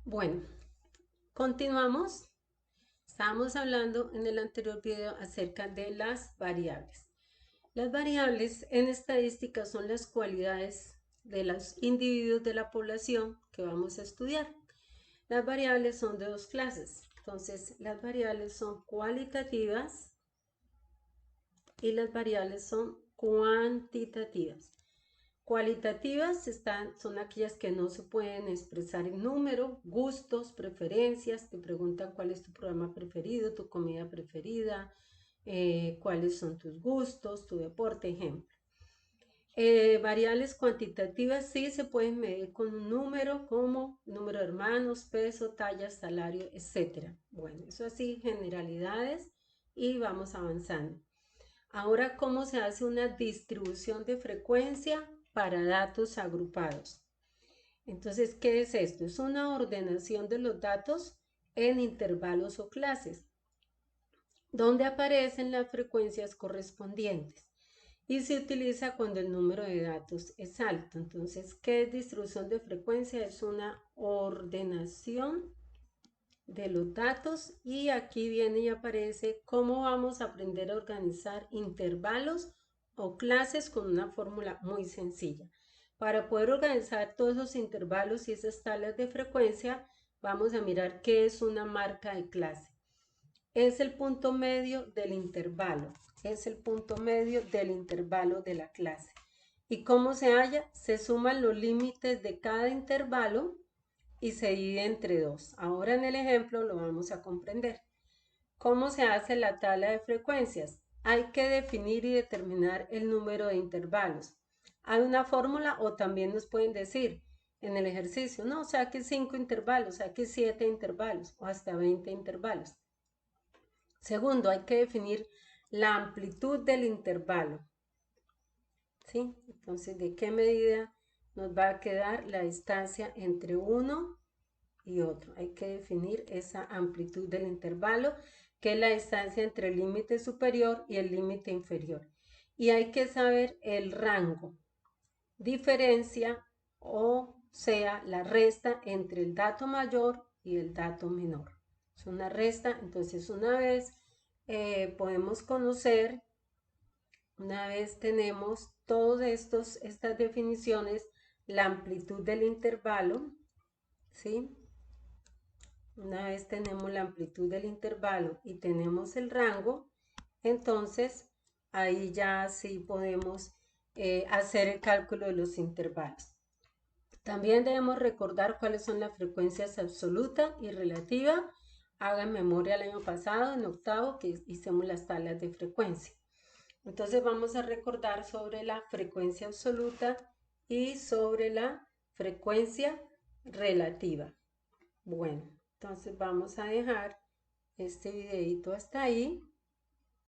Bueno, continuamos. Estábamos hablando en el anterior video acerca de las variables. Las variables en estadística son las cualidades de los individuos de la población que vamos a estudiar. Las variables son de dos clases. Entonces, las variables son cualitativas y las variables son cuantitativas. Cualitativas son aquellas que no se pueden expresar en número, gustos, preferencias, te preguntan cuál es tu programa preferido, tu comida preferida, cuáles son tus gustos, tu deporte, ejemplo. Variables cuantitativas sí se pueden medir con un número como número de hermanos, peso, talla, salario, etc. Bueno, eso así, generalidades y vamos avanzando. Ahora, ¿cómo se hace una distribución de frecuencia para datos agrupados? Entonces, ¿qué es esto? Es una ordenación de los datos en intervalos o clases, donde aparecen las frecuencias correspondientes y se utiliza cuando el número de datos es alto. Entonces, ¿qué es distribución de frecuencia? Es una ordenación de los datos y aquí viene y aparece cómo vamos a aprender a organizar intervalos o clases con una fórmula muy sencilla. Para poder organizar todos esos intervalos y esas tablas de frecuencia, vamos a mirar qué es una marca de clase. Es el punto medio del intervalo, es el punto medio del intervalo de la clase. ¿Y cómo se halla? Se suman los límites de cada intervalo y se divide entre dos. Ahora en el ejemplo lo vamos a comprender. ¿Cómo se hace la tabla de frecuencias? Hay que definir y determinar el número de intervalos. Hay una fórmula o también nos pueden decir en el ejercicio, no, saque 5 intervalos, saque 7 intervalos o hasta 20 intervalos. Segundo, hay que definir la amplitud del intervalo. ¿Sí? Entonces, ¿de qué medida nos va a quedar la distancia entre uno y otro? Hay que definir esa amplitud del intervalo, que es la distancia entre el límite superior y el límite inferior. Y hay que saber el rango, diferencia o sea, la resta entre el dato mayor y el dato menor. Es una resta, entonces una vez podemos conocer, una vez tenemos todas estas definiciones, la amplitud del intervalo, ¿sí? Una vez tenemos la amplitud del intervalo y tenemos el rango, entonces ahí ya sí podemos hacer el cálculo de los intervalos. También debemos recordar cuáles son las frecuencias absoluta y relativa. Hagan memoria el año pasado, en octavo, que hicimos las tablas de frecuencia. Entonces vamos a recordar sobre la frecuencia absoluta y sobre la frecuencia relativa. Bueno, entonces vamos a dejar este videito hasta ahí